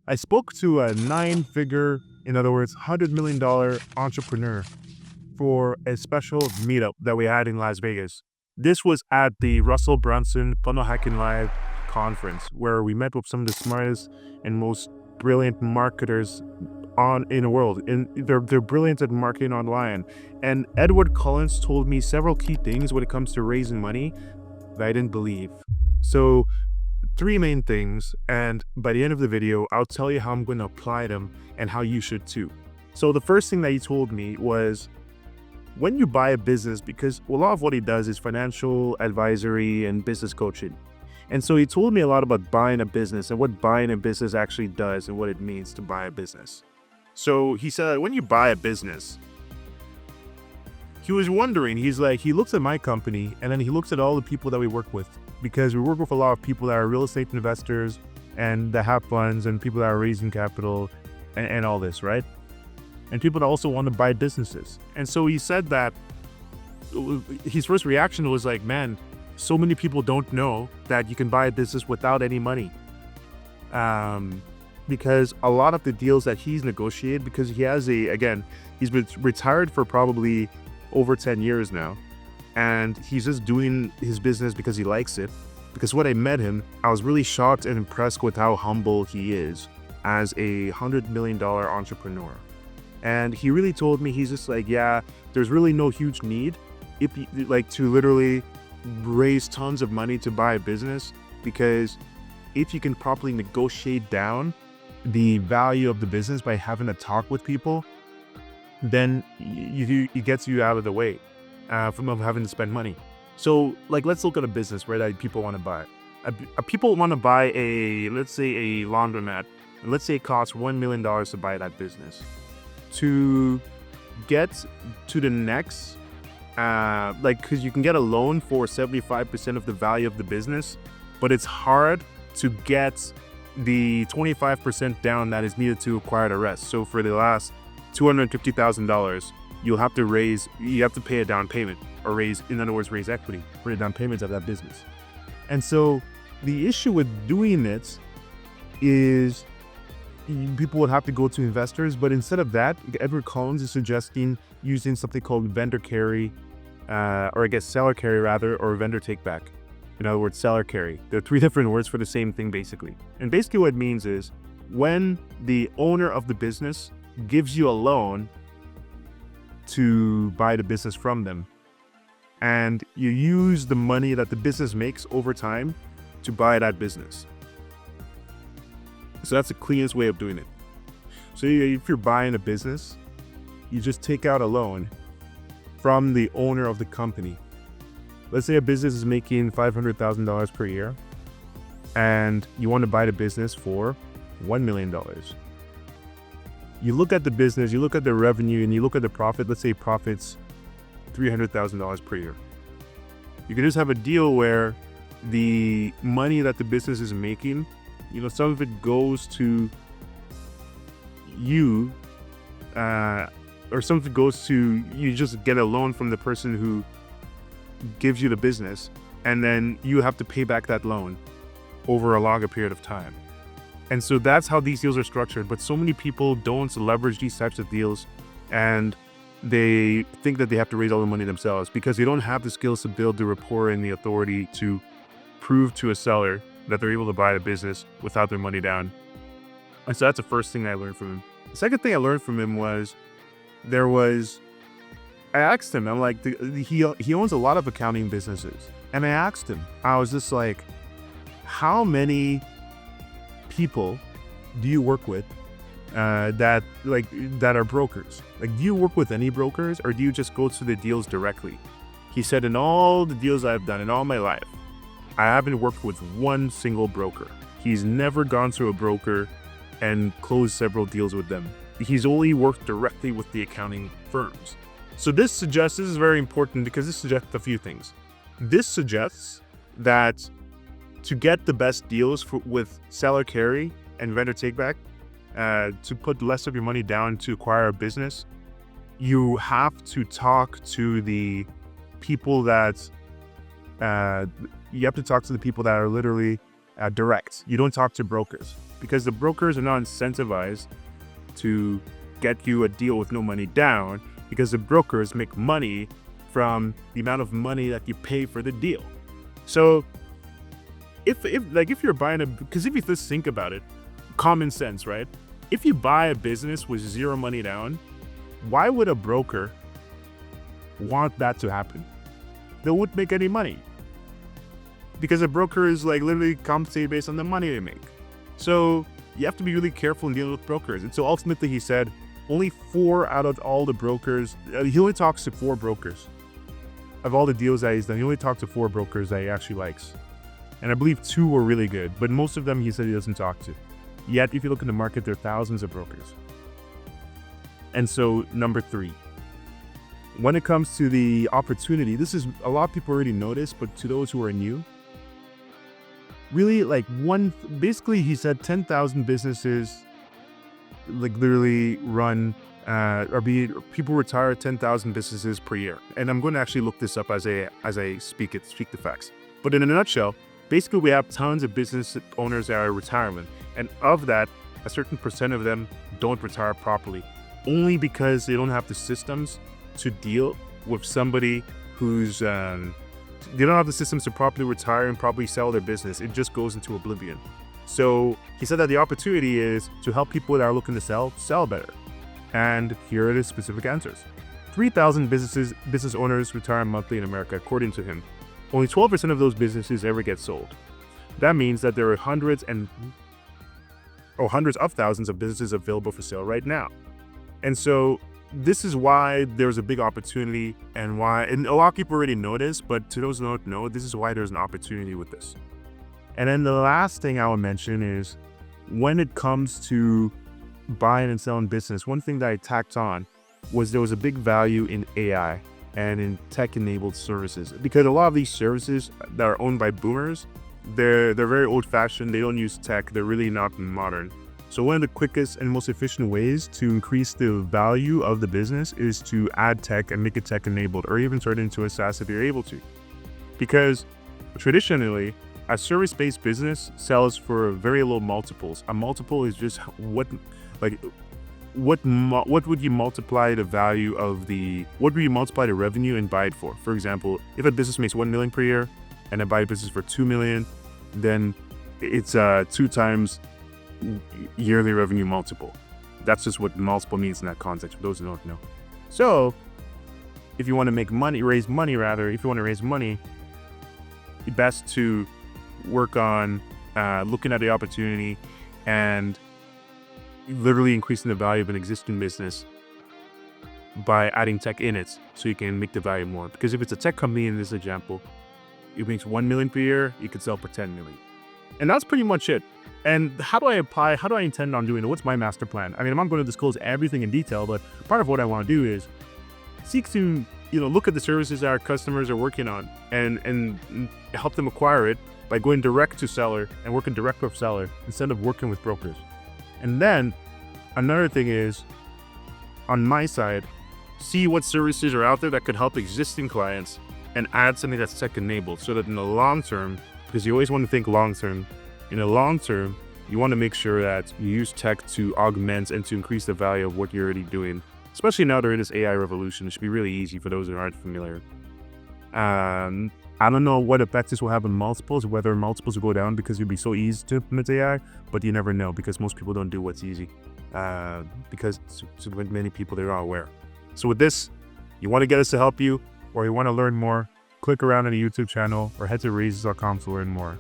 I spoke to a nine-figure, in other words, $100 million entrepreneur for a special meetup that we had in Las Vegas. This was at the Russell Brunson Funnel Hacking Live conference, where we met with some of the smartest and most brilliant marketers in the world. And they're brilliant at marketing online. And Edward Collins told me several key things when it comes to raising money that I didn't believe. So three main things, and by the end of the video, I'll tell you how I'm going to apply them and how you should too. So the first thing that he told me was, when you buy a business, because a lot of what he does is financial advisory and business coaching. And so he told me a lot about buying a business and what buying a business actually does and what it means to buy a business. So he said, when you buy a business, he was wondering, he looks at my company and then he looks at all the people that we work with, because we work with a lot of people that are real estate investors and that have funds and people that are raising capital and all this, right? And people that also want to buy businesses. And so he said that his first reaction was like, man, so many people don't know that you can buy a business without any money. Because a lot of the deals that he's negotiated, because he's been retired for probably over 10 years now. And he's just doing his business because he likes it. Because when I met him, I was really shocked and impressed with how humble he is as a $100 million entrepreneur. And he really told me, he's just like, yeah, there's really no huge need to literally raise tons of money to buy a business, because if you can properly negotiate down the value of the business by having a talk with people, then it gets you out of the way from having to spend money. So let's look at a business, right, that people want to buy. People want to buy let's say a laundromat, and let's say it costs $1 million to buy that business. To get to the next, because you can get a loan for 75% of the value of the business, but it's hard to get the 25% down that is needed to acquire the rest. So for the last $250,000, you have to pay a down payment, or raise equity for the down payment of that business. And so the issue with doing it is people would have to go to investors, but instead of that, Edward Collins is suggesting using something called vendor carry, seller carry rather, or vendor take back. In other words, seller carry. There are three different words for the same thing basically. And basically what it means is, when the owner of the business gives you a loan to buy the business from them, and you use the money that the business makes over time to buy that business. So that's the cleanest way of doing it. So if you're buying a business, you just take out a loan from the owner of the company. Let's say a business is making $500,000 per year, and you want to buy the business for $1 million. You look at the business, you look at the revenue, and you look at the profit. Let's say profits $300,000 per year. You can just have a deal where the money that the business is making, some of it goes to you, or some of it goes to, you just get a loan from the person who gives you the business, and then you have to pay back that loan over a longer period of time. And so that's how these deals are structured. But so many people don't leverage these types of deals, and they think that they have to raise all the money themselves because they don't have the skills to build the rapport and the authority to prove to a seller that they're able to buy the business without their money down. And so that's the first thing I learned from him. The second thing I learned from him was, I asked him, I'm like, he owns a lot of accounting businesses. And I asked him, I was just like, how many people do you work with that are brokers? Like, do you work with any brokers, or do you just go to the deals directly? He said, in all the deals I've done in all my life, I haven't worked with one single broker. He's never gone to a broker and closed several deals with them. He's only worked directly with the accounting firms. So this is very important, because this suggests a few things. This suggests that to get the best deals with seller carry and vendor takeback, to put less of your money down to acquire a business, you have to talk to the people that are literally direct. You don't talk to brokers. because the brokers are not incentivized to get you a deal with no money down, because the brokers make money from the amount of money that you pay for the deal. So if you're buying because if you just think about it, common sense, right? If you buy a business with zero money down, why would a broker want that to happen? They wouldn't make any money, because a broker is literally compensated based on the money they make. So you have to be really careful in dealing with brokers. And so ultimately he said only 4 out of all the brokers, he only talks to 4 brokers. Of all the deals that he's done, he only talked to 4 brokers that he actually likes. And I believe 2 were really good, but most of them he said he doesn't talk to. Yet, if you look in the market, there are thousands of brokers. And so, number 3. When it comes to the opportunity, this is a lot of people already noticed, but to those who are new, really basically he said 10,000 businesses literally run people retire 10,000 businesses per year. And I'm going to actually look this up as I speak the facts. But in a nutshell, basically we have tons of business owners that are in retirement. And of that, a certain percent of them don't retire properly, only because they don't have the systems to deal with somebody who's they don't have the systems to properly retire and properly sell their business. It just goes into oblivion. So he said that the opportunity is to help people that are looking to sell better. And here are the specific answers. 3,000 business owners retire monthly in America, according to him. Only 12% of those businesses ever get sold. That means that there are hundreds of thousands of businesses available for sale right now. And so this is why there's a big opportunity, and a lot of people already know this, but to those who don't know, this is why there's an opportunity with this. And then the last thing I will mention is when it comes to buying and selling business, one thing that I tacked on was there was a big value in AI and in tech-enabled services, because a lot of these services that are owned by boomers, they're very old-fashioned. They don't use tech. They're really not modern. So one of the quickest and most efficient ways to increase the value of the business is to add tech and make it tech-enabled, or even turn it into a SaaS if you're able to. Because traditionally, a service-based business sells for very low multiples. A multiple is just what would you multiply the value of what would you multiply the revenue and buy it for? For example, if a business makes 1 million per year and I buy a business for 2 million, then it's 2 times yearly revenue multiple. That's just what multiple means in that context, for those who don't know. So if you want to raise money, it's best to work on looking at the opportunity and literally increasing the value of an existing business by adding tech in it, so you can make the value more. Because if it's a tech company in this example, it makes 1 million per year, you could sell for 10 million. And that's pretty much it. And how do I intend on doing it? What's my master plan? I mean, I'm not going to disclose everything in detail, but part of what I want to do is seek to, look at the services that our customers are working on and help them acquire it by going direct to seller and working direct with seller instead of working with brokers. And then another thing is, on my side, see what services are out there that could help existing clients and add something that's tech-enabled, so that in the long term, because you always want to think long term, in the long term, you want to make sure that you use tech to augment and to increase the value of what you're already doing. Especially now during this AI revolution, it should be really easy for those who aren't familiar. I don't know what effect this will have on multiples, whether multiples will go down because it'll be so easy to implement AI, but you never know, because most people don't do what's easy, because many people, they're not aware. So with this, you want to get us to help you, or you want to learn more, click around on the YouTube channel or head to raises.com to learn more.